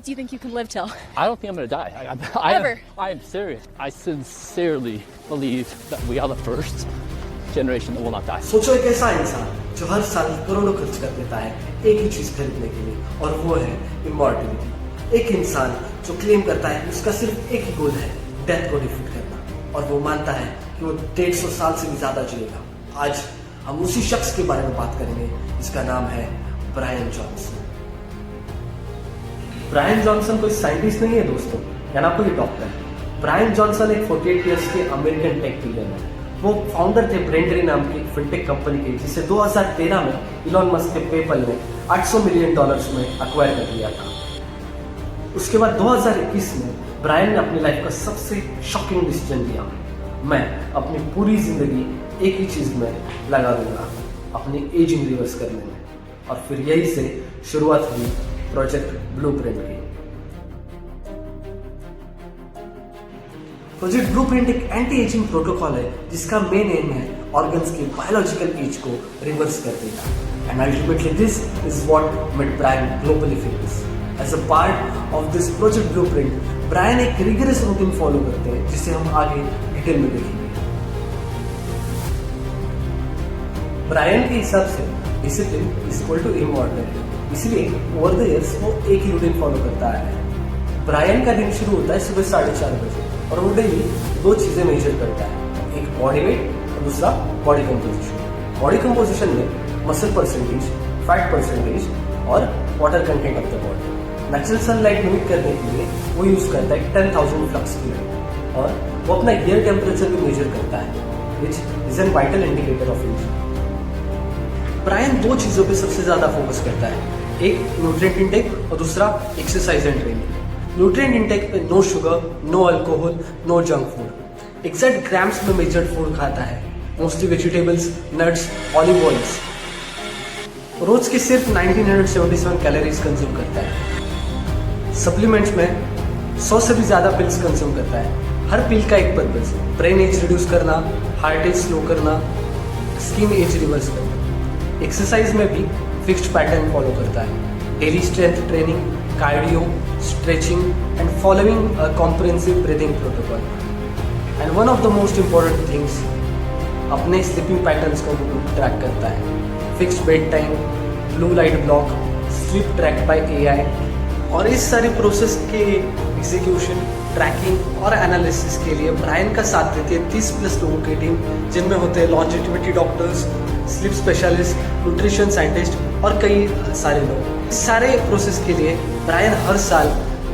old do you think you can live till? I don't think I'm going to die. Ever? I am serious. I sincerely believe that we are the first generation that will not die. सोचो एक ऐसा इंसान जो हर साल करोड़ों खर्च कर देता है एक ही चीज खरीदने के लिए, और वो है इमॉर्टलिटी। एक इंसान जो क्लेम करता है उसका सिर्फ एक ही गोल है, डेथ को डिफीट करना, और वो मानता है कि वो 150 साल से भी ज्यादा जिएगा। आज हम उसी शख्स के बारे में बात करेंगे जिसका नाम है ब्रायन जॉनसन। ब्रायन जॉनसन कोई साइंटिस्ट नहीं है दोस्तों, या ना कोई डॉक्टर। ब्रायन जॉनसन एक 48 इयर्स के अमेरिकन टेक बिलियनर है। वो फाउंडर थे ब्रेंडरी नाम की फिनटेक कंपनी के, जिसे 2013 में इलॉन मस्क के पेपल ने $800 मिलियन में अक्वायर कर लिया था। उसके बाद 2021 में ब्रायन ने अपनी लाइफ का सबसे शॉकिंग डिसीजन लिया, मैं अपनी पूरी जिंदगी एक ही चीज में लगा दूंगा, अपनी एजिंग रिवर्स करने में। और फिर यही से शुरुआत हुई प्रोजेक्ट ब्लूप्रिंट की। प्रोजेक्ट ब्लूप्रिंट एक एंटी एजिंग प्रोटोकॉल है जिसका मेन एम है ऑर्गन्स की बायोलॉजिकल एज को रिवर्स कर देना। And ultimately this is what made Brian globally famous. As a part of this project blueprint, Brian एक रिगरस रूटीन फॉलो करते हैं जिसे हम आगे डिटेल में देखेंगे। ब्रायन के हिसाब से discipline is equal to immortality, इसलिए ओवर द इयर्स वो एक ही रूटीन फॉलो करता है। ब्रायन का दिन शुरू होता है सुबह 4:30 बजे, और वो डेली 2 चीजें मेजर करता है, एक बॉडी वेट और दूसरा बॉडी कंपोजिशन। बॉडी कंपोजिशन में मसल परसेंटेज, फैट परसेंटेज और water content of the body. Natural sunlight mimic करने के लिए वो यूज करता है 10,000 फ्लक्स की लाइट, और वो अपना ईयर टेम्परेचर भी मेजर करता है, which is an vital indicator of age. Brian 2 चीजों पे सबसे ज्यादा फोकस करता है, एक न्यूट्रिएंट इंटेक और दूसरा exercise and training. Nutrient intake पे no sugar, no alcohol, no junk food, exact grams में मेजर्ड फूड खाता है, mostly vegetables, nuts, olive oils. रोज के सिर्फ 1977 कैलोरीज कंज्यूम करता है। सप्लीमेंट्स में 100 से भी ज्यादा पिल्स कंज्यूम करता है। हर पिल का एक पर्पस, ब्रेन एज रिड्यूस करना, हार्ट एज स्लो करना, स्किन एज रिवर्स करना। एक्सरसाइज में भी फिक्स्ड पैटर्न फॉलो करता है, daily strength training, cardio, stretching and following a comprehensive breathing protocol. And one of the most important things, अपने sleeping patterns को track करता है, fixed bed time, blue light block, sleep track bye AI। और इस सारे process के execution, trekking और analysis के लिए ब्रायन का साथ देती है 30+ लोगों की टीम, जिनमें होते हैं longevity doctors, sleep specialist, nutrition scientist और कई सारे लोग। इस सारे प्रोसेस के लिए ब्रायन हर साल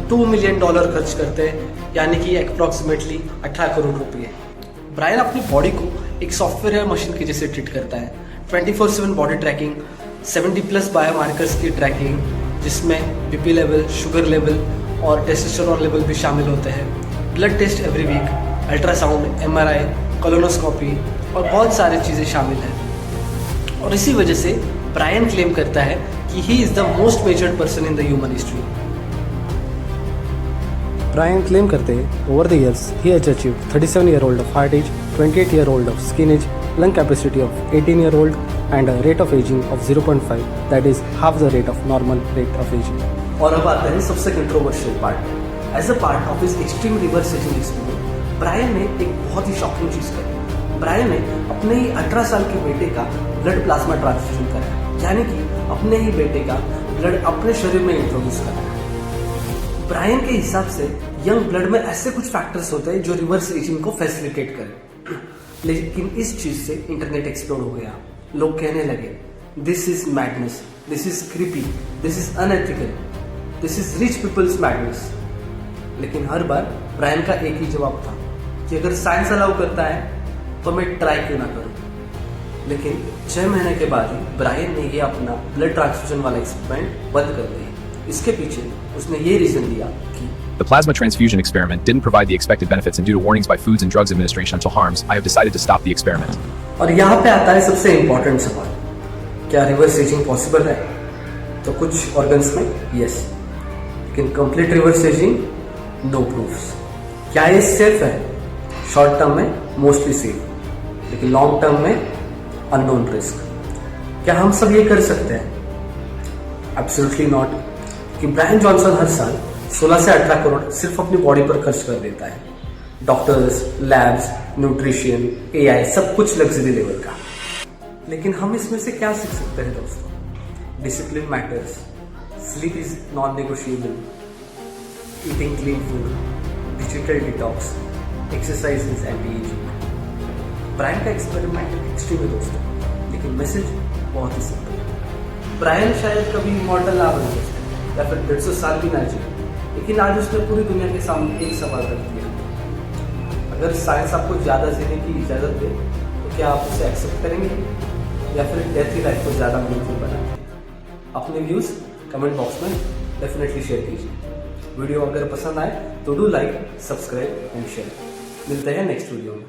$2 मिलियन खर्च करते हैं, यानी कि अप्रॉक्सीमेटली 18 करोड़ रुपये। ब्रायन अपनी बॉडी को एक सॉफ्टवेयर मशीन के जैसे ट्रीट करता है। 24/7 बॉडी ट्रैकिंग, 70+ बायोमार्कर्स की ट्रैकिंग, जिसमें BP लेवल, शुगर लेवल और टेस्टोस्टेरोन लेवल भी शामिल होते हैं, blood test every week, ultrasound, MRI, colonoscopy और बहुत सारी चीज़ें शामिल हैं। और इसी वजह से ब्रायन क्लेम करता है कि he is the most measured person in the human history. Brian claim करते हैं over the years he has achieved 37-year-old of heart age, 28-year-old of skin age, lung capacity of 18-year-old and a rate of aging of 0.5, that is half the rate of normal rate of aging. और अब आता है सबसे controversial part. As a part of his extreme reverse aging experiment, Brian ने एक बहुत ही shocking चीज करी। ब्रायन ने अपने ही 18 साल के बेटे का ब्लड प्लाज्मा ट्रांसफ्यूजन कराया, यानी कि अपने ही बेटे का ब्लड अपने शरीर में इंट्रोड्यूस कराया। ब्रायन के हिसाब से यंग ब्लड में ऐसे कुछ फैक्टर्स होते हैं जो रिवर्स एजिंग को फैसिलिटेट करें। लेकिन इस चीज से इंटरनेट एक्सप्लोड हो गया। लोग कहने लगे, this is madness, this is creepy, this is unethical, this is rich people's madness. लेकिन हर बार ब्रायन का एक ही जवाब था कि अगर साइंस अलाउ करता है तो मैं ट्राई क्यों ना करूं। लेकिन 6 महीने के बाद ही ब्रायन ने ये अपना ब्लड ट्रांसफ्यूजन वाला एक्सपेरिमेंट बंद कर दिया। इसके पीछे उसने ये रीजन दिया कि The plasma transfusion experiment didn't provide the expected benefits, and due to warnings by Foods and Drugs Administration until harms, I have decided to stop the experiment. और यहाँ पे आता है सबसे इंपॉर्टेंट सवाल, क्या रिवर्स एजिंग पॉसिबल है? तो कुछ ऑर्गन्स में यस, लेकिन complete reverse aging no proofs. क्या ये सेफ है? शॉर्ट टर्म में मोस्टली सेफ, लेकिन लॉन्ग टर्म में अननोन रिस्क। क्या हम सब ये कर सकते हैं? Absolutely not. कि ब्रायन जॉनसन हर साल 16 से 18 करोड़ सिर्फ अपनी बॉडी पर खर्च कर देता है। डॉक्टर्स, लैब्स, न्यूट्रिशन, एआई, सब कुछ लग्जरी लेवल का। लेकिन हम इसमें से क्या सीख सकते हैं दोस्तों? Discipline matters, sleep is non negotiable, eating clean food, digital detox, exercise is anti aging. Brian का एक्सपेरिमेंट एक्सट्रीम है दोस्तों, लेकिन मैसेज बहुत ही सिंपल है। ब्रायन शायद कभी इमॉर्टल ना बन सकते या फिर 150 साल भी ना जिए, लेकिन आज उसने पूरी दुनिया के सामने एक सवाल रख दिया। अगर साइंस आपको ज़्यादा जीने की इजाज़त दे तो क्या आप उसे एक्सेप्ट करेंगे या फिर डेथ ही लाइफ को ज़्यादा मीनिंगफुल बनाएंगे? अपने व्यूज़ कमेंट बॉक्स में डेफिनेटली शेयर कीजिए। वीडियो अगर पसंद आए तो do like, subscribe and share. मिलते हैं नेक्स्ट वीडियो में।